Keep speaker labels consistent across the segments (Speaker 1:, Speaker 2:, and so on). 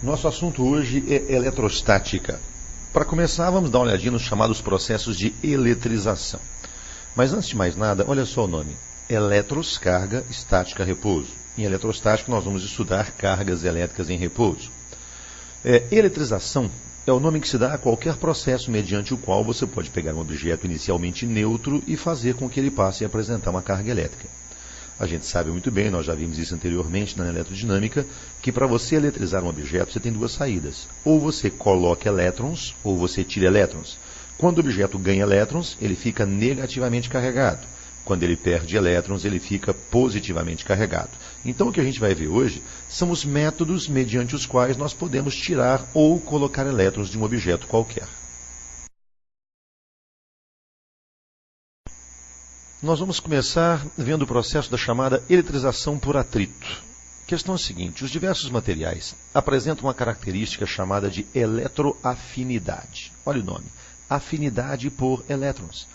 Speaker 1: Nosso assunto hoje é eletrostática. Para começar, vamos dar uma olhadinha nos chamados processos de eletrização. Mas antes de mais nada, olha só o nome. Eletros, carga, estática, repouso. Em eletrostática, nós vamos estudar cargas elétricas em repouso. Eletrização é o nome que se dá a qualquer processo mediante o qual você pode pegar um objeto inicialmente neutro e fazer com que ele passe a apresentar uma carga elétrica. A gente sabe muito bem, nós já vimos isso anteriormente na eletrodinâmica, que para você eletrizar um objeto você tem duas saídas. Ou você coloca elétrons, ou você tira elétrons. Quando o objeto ganha elétrons, ele fica negativamente carregado. Quando ele perde elétrons, ele fica positivamente carregado. Então o que a gente vai ver hoje são os métodos mediante os quais nós podemos tirar ou colocar elétrons de um objeto qualquer. Nós vamos começar vendo o processo da chamada eletrização por atrito. A questão é a seguinte: os diversos materiais apresentam uma característica chamada de eletroafinidade. Olha o nome, afinidade por elétrons.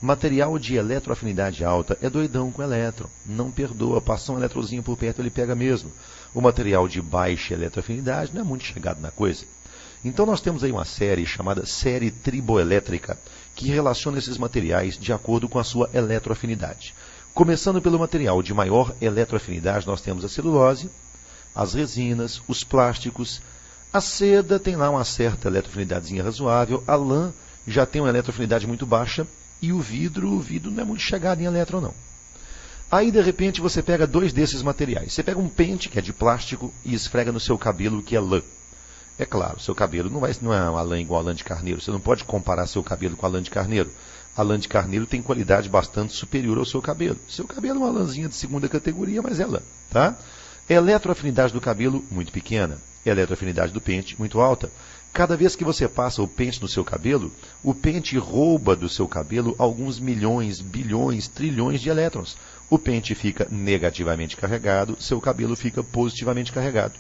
Speaker 1: Material de eletroafinidade alta é doidão com elétron, não perdoa, passa um eletrozinho por perto, ele pega mesmo. O material de baixa eletroafinidade não é muito chegado na coisa. Então nós temos aí uma série chamada série triboelétrica, que relaciona esses materiais de acordo com a sua eletroafinidade. Começando pelo material de maior eletroafinidade, nós temos a celulose, as resinas, os plásticos. A seda tem lá uma certa eletroafinidadezinha razoável, a lã já tem uma eletroafinidade muito baixa, e o vidro não é muito chegado em elétron, não. Aí, de repente, você pega dois desses materiais. Você pega um pente, que é de plástico, e esfrega no seu cabelo, que é lã. É claro, seu cabelo não é uma lã igual a lã de carneiro. Você não pode comparar seu cabelo com a lã de carneiro. A lã de carneiro tem qualidade bastante superior ao seu cabelo. Seu cabelo é uma lãzinha de segunda categoria, mas é lã, tá? Eletroafinidade do cabelo, muito pequena. Eletroafinidade do pente, muito alta. Cada vez que você passa o pente no seu cabelo, o pente rouba do seu cabelo alguns milhões, bilhões, trilhões de elétrons. O pente fica negativamente carregado, seu cabelo fica positivamente carregado.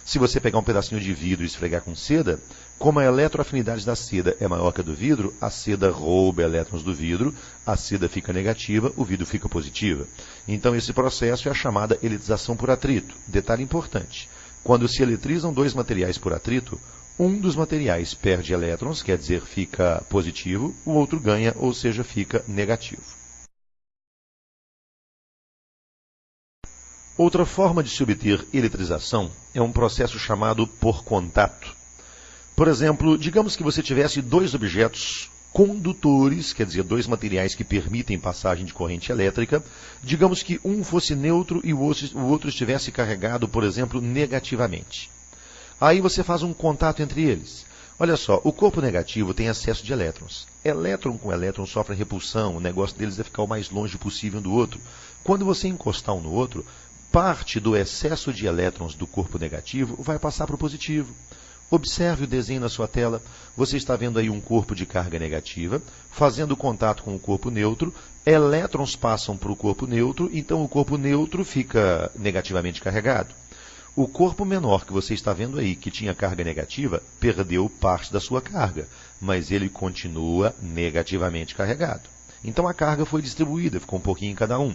Speaker 1: Se você pegar um pedacinho de vidro e esfregar com seda, como a eletroafinidade da seda é maior que a do vidro, a seda rouba elétrons do vidro, a seda fica negativa, o vidro fica positiva. Então esse processo é a chamada eletrização por atrito. Detalhe importante: quando se eletrizam dois materiais por atrito, um dos materiais perde elétrons, quer dizer, fica positivo, o outro ganha, ou seja, fica negativo. Outra forma de se obter eletrização é um processo chamado por contato. Por exemplo, digamos que você tivesse dois objetos condutores, quer dizer, dois materiais que permitem passagem de corrente elétrica. Digamos que um fosse neutro e o outro estivesse carregado, por exemplo, negativamente. Aí você faz um contato entre eles. Olha só, o corpo negativo tem excesso de elétrons. Elétron com elétron sofre repulsão, o negócio deles é ficar o mais longe possível um do outro. Quando você encostar um no outro, parte do excesso de elétrons do corpo negativo vai passar para o positivo. Observe o desenho na sua tela. Você está vendo aí um corpo de carga negativa, fazendo contato com o corpo neutro. Elétrons passam para o corpo neutro, então o corpo neutro fica negativamente carregado. O corpo menor que você está vendo aí, que tinha carga negativa, perdeu parte da sua carga, mas ele continua negativamente carregado. Então a carga foi distribuída, ficou um pouquinho em cada um.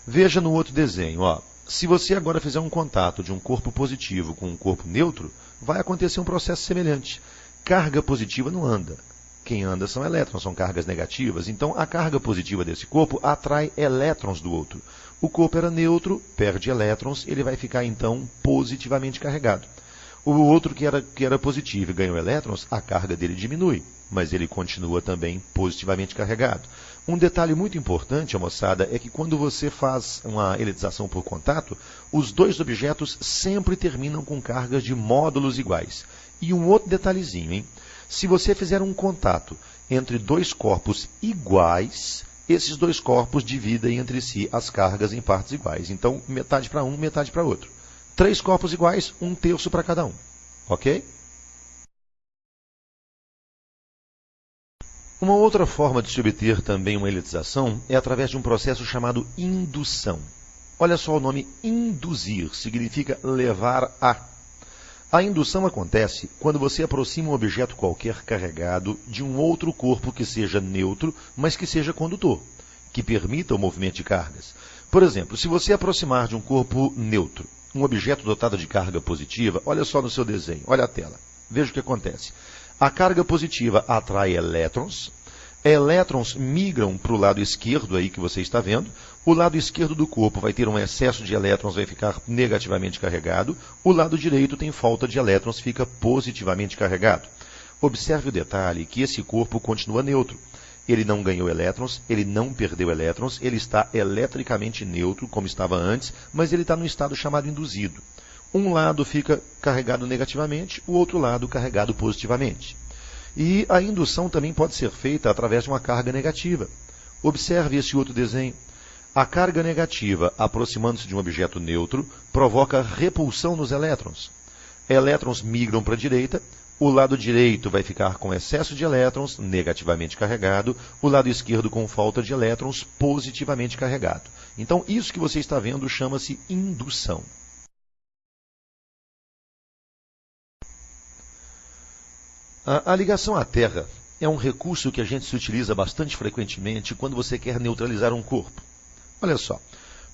Speaker 1: Veja no outro desenho, ó. Se você agora fizer um contato de um corpo positivo com um corpo neutro, vai acontecer um processo semelhante. Carga positiva não anda. Quem anda são elétrons, são cargas negativas. Então, a carga positiva desse corpo atrai elétrons do outro. O corpo era neutro, perde elétrons, ele vai ficar, então, positivamente carregado. O outro que era positivo e ganhou elétrons, a carga dele diminui, mas ele continua também positivamente carregado. Um detalhe muito importante, moçada, é que quando você faz uma eletrização por contato, os dois objetos sempre terminam com cargas de módulos iguais. E um outro detalhezinho, hein? Se você fizer um contato entre dois corpos iguais, esses dois corpos dividem entre si as cargas em partes iguais. Então, metade para um, metade para outro. 3 corpos iguais, 1/3 para cada um. Ok? Uma outra forma de se obter também uma eletrização é através de um processo chamado indução. Olha só o nome induzir, significa levar a. A indução acontece quando você aproxima um objeto qualquer carregado de um outro corpo que seja neutro, mas que seja condutor, que permita o movimento de cargas. Por exemplo, se você aproximar de um corpo neutro um objeto dotado de carga positiva, olha só no seu desenho, olha a tela. Veja o que acontece. A carga positiva atrai elétrons migram para o lado esquerdo aí que você está vendo. O lado esquerdo do corpo vai ter um excesso de elétrons, vai ficar negativamente carregado. O lado direito tem falta de elétrons, fica positivamente carregado. Observe o detalhe que esse corpo continua neutro. Ele não ganhou elétrons, ele não perdeu elétrons, ele está eletricamente neutro, como estava antes, mas ele está no estado chamado induzido. Um lado fica carregado negativamente, o outro lado carregado positivamente. E a indução também pode ser feita através de uma carga negativa. Observe esse outro desenho. A carga negativa, aproximando-se de um objeto neutro, provoca repulsão nos elétrons. Elétrons migram para a direita, o lado direito vai ficar com excesso de elétrons, negativamente carregado, o lado esquerdo com falta de elétrons, positivamente carregado. Então, isso que você está vendo chama-se indução. A ligação à Terra é um recurso que a gente se utiliza bastante frequentemente quando você quer neutralizar um corpo. Olha só,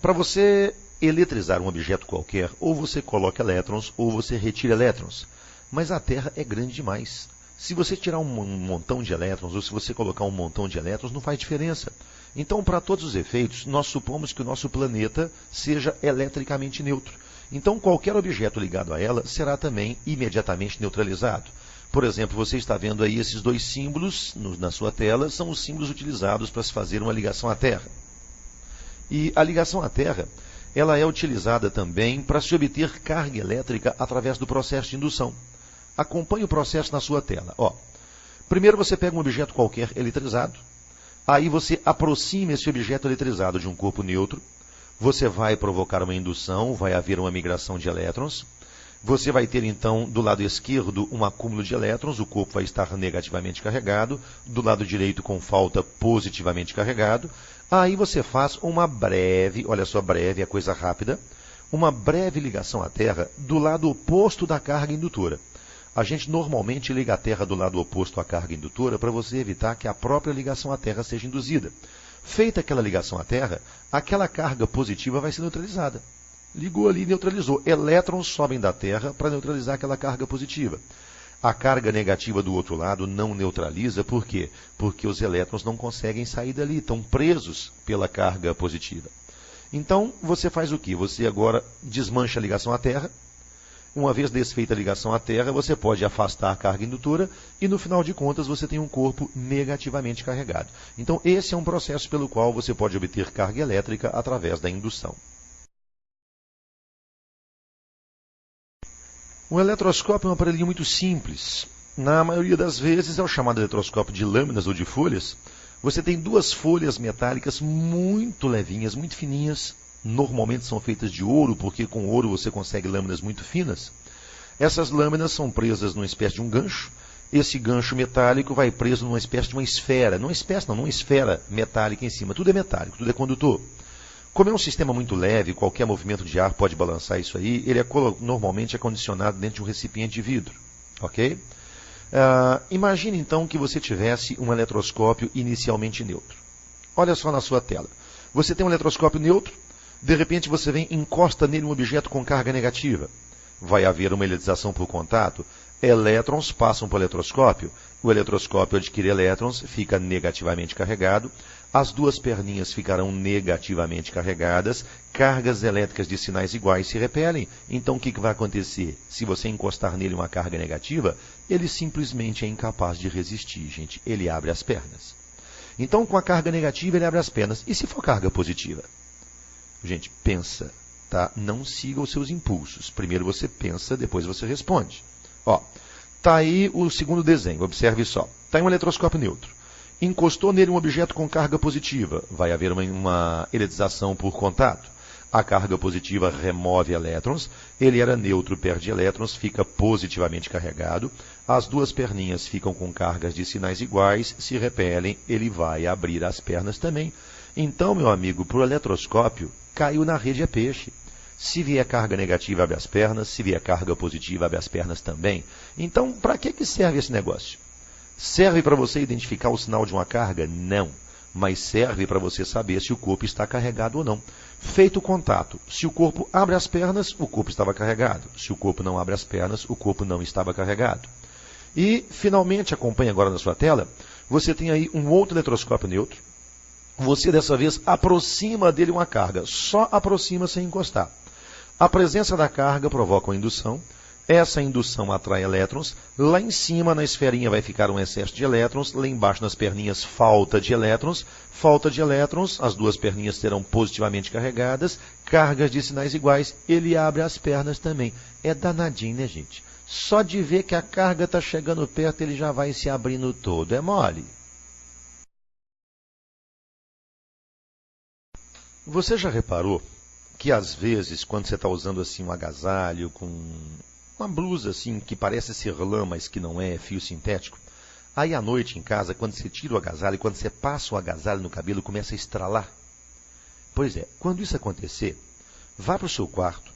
Speaker 1: para você eletrizar um objeto qualquer, ou você coloca elétrons, ou você retira elétrons. Mas a Terra é grande demais. Se você tirar um montão de elétrons, ou se você colocar um montão de elétrons, não faz diferença. Então, para todos os efeitos, nós supomos que o nosso planeta seja eletricamente neutro. Então, qualquer objeto ligado a ela será também imediatamente neutralizado. Por exemplo, você está vendo aí esses dois símbolos na sua tela, são os símbolos utilizados para se fazer uma ligação à Terra. E a ligação à Terra, ela é utilizada também para se obter carga elétrica através do processo de indução. Acompanhe o processo na sua tela. Ó, primeiro você pega um objeto qualquer eletrizado, aí você aproxima esse objeto eletrizado de um corpo neutro, você vai provocar uma indução, vai haver uma migração de elétrons. Você vai ter, então, do lado esquerdo, um acúmulo de elétrons, o corpo vai estar negativamente carregado, do lado direito, com falta, positivamente carregado. Aí você faz uma breve, olha só, breve é coisa rápida, uma breve ligação à Terra do lado oposto da carga indutora. A gente normalmente liga a Terra do lado oposto à carga indutora para você evitar que a própria ligação à Terra seja induzida. Feita aquela ligação à Terra, aquela carga positiva vai ser neutralizada. Ligou ali e neutralizou. Elétrons sobem da Terra para neutralizar aquela carga positiva. A carga negativa do outro lado não neutraliza, por quê? Porque os elétrons não conseguem sair dali, estão presos pela carga positiva. Então, você faz o quê? Você agora desmancha a ligação à Terra. Uma vez desfeita a ligação à Terra, você pode afastar a carga indutora e, no final de contas, você tem um corpo negativamente carregado. Então, esse é um processo pelo qual você pode obter carga elétrica através da indução. Um eletroscópio é um aparelhinho muito simples. Na maioria das vezes é o chamado eletroscópio de lâminas ou de folhas. Você tem duas folhas metálicas muito levinhas, muito fininhas. Normalmente são feitas de ouro, porque com ouro você consegue lâminas muito finas. Essas lâminas são presas numa espécie de um gancho. Esse gancho metálico vai preso numa espécie de uma esfera. Numa esfera metálica em cima. Tudo é metálico, tudo é condutor. Como é um sistema muito leve, qualquer movimento de ar pode balançar isso aí, ele normalmente é condicionado dentro de um recipiente de vidro. Ok? Imagine então que você tivesse um eletroscópio inicialmente neutro. Olha só na sua tela. Você tem um eletroscópio neutro, de repente você vem e encosta nele um objeto com carga negativa. Vai haver uma eletrização por contato, elétrons passam para o eletroscópio adquire elétrons, fica negativamente carregado, as duas perninhas ficarão negativamente carregadas, cargas elétricas de sinais iguais se repelem. Então o que vai acontecer? Se você encostar nele uma carga negativa, ele simplesmente é incapaz de resistir, gente. Ele abre as pernas. Então com a carga negativa ele abre as pernas. E se for carga positiva? Gente, pensa, tá? Não siga os seus impulsos. Primeiro você pensa, depois você responde. Ó, tá aí o segundo desenho, observe só. Tá aí um eletroscópio neutro. Encostou nele um objeto com carga positiva. Vai haver uma eletrização por contato. A carga positiva remove elétrons. Ele era neutro, perde elétrons, fica positivamente carregado. As duas perninhas ficam com cargas de sinais iguais, se repelem, ele vai abrir as pernas também. Então, meu amigo, para o eletroscópio, caiu na rede é peixe. Se vier carga negativa, abre as pernas. Se vier carga positiva, abre as pernas também. Então, para que serve esse negócio? Serve para você identificar o sinal de uma carga? Não. mas serve para você saber se o corpo está carregado ou não. Feito o contato, se o corpo abre as pernas, o corpo estava carregado. Se o corpo não abre as pernas, o corpo não estava carregado. E, finalmente, acompanhe agora na sua tela, você tem aí um outro eletroscópio neutro. Você, dessa vez, aproxima dele uma carga, só aproxima sem encostar. A presença da carga provoca uma indução. Essa indução atrai elétrons. Lá em cima, na esferinha, vai ficar um excesso de elétrons. Lá embaixo, nas perninhas, falta de elétrons. Falta de elétrons, as duas perninhas serão positivamente carregadas. Cargas de sinais iguais, ele abre as pernas também. É danadinho, né, gente? Só de ver que a carga está chegando perto, ele já vai se abrindo todo. É mole. Você já reparou que, às vezes, quando você está usando assim um agasalho com uma blusa assim que parece ser lã, mas que não é, fio sintético, aí à noite em casa, quando você tira o agasalho, quando você passa o agasalho no cabelo, começa a estralar? Pois é, quando isso acontecer, vá para o seu quarto,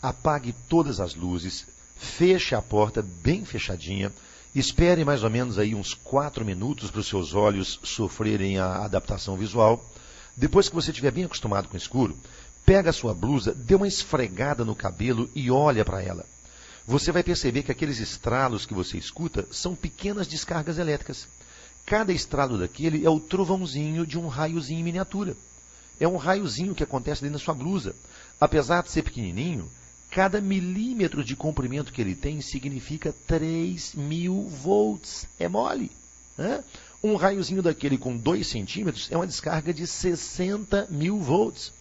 Speaker 1: apague todas as luzes, feche a porta bem fechadinha, espere mais ou menos aí uns 4 minutos para os seus olhos sofrerem a adaptação visual. Depois que você estiver bem acostumado com o escuro, pega a sua blusa, dê uma esfregada no cabelo e olha para ela. Você vai perceber que aqueles estralos que você escuta são pequenas descargas elétricas. Cada estralo daquele é o trovãozinho de um raiozinho em miniatura. É um raiozinho que acontece dentro da sua blusa. Apesar de ser pequenininho, cada milímetro de comprimento que ele tem significa 3.000 volts. É mole, né? Um raiozinho daquele com 2 centímetros é uma descarga de 60.000 volts.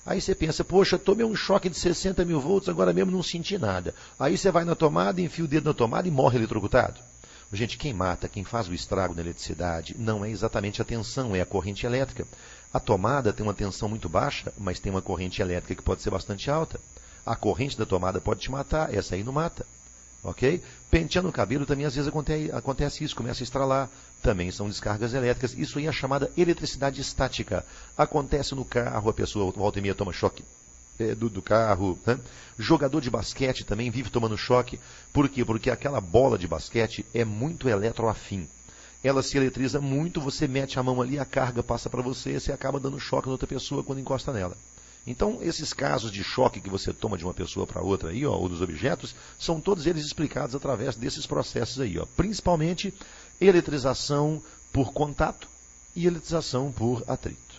Speaker 1: Aí você pensa, poxa, tomei um choque de 60.000 volts, agora mesmo não senti nada. Aí você vai na tomada, enfia o dedo na tomada e morre eletrocutado. Gente, quem mata, quem faz o estrago na eletricidade, não é exatamente a tensão, é a corrente elétrica. A tomada tem uma tensão muito baixa, mas tem uma corrente elétrica que pode ser bastante alta. A corrente da tomada pode te matar, essa aí não mata. Ok? Penteando o cabelo também às vezes acontece isso, começa a estralar. Também são descargas elétricas. Isso aí é chamada eletricidade estática. Acontece no carro, a pessoa volta e meia toma choque do carro. Né? Jogador de basquete também vive tomando choque. Por quê? Porque aquela bola de basquete é muito eletroafim. Ela se eletriza muito, você mete a mão ali, a carga passa para você, você acaba dando choque na outra pessoa quando encosta nela. Então, esses casos de choque que você toma de uma pessoa para outra aí, ó, ou dos objetos, são todos eles explicados através desses processos aí, ó. Principalmente eletrização por contato e eletrização por atrito.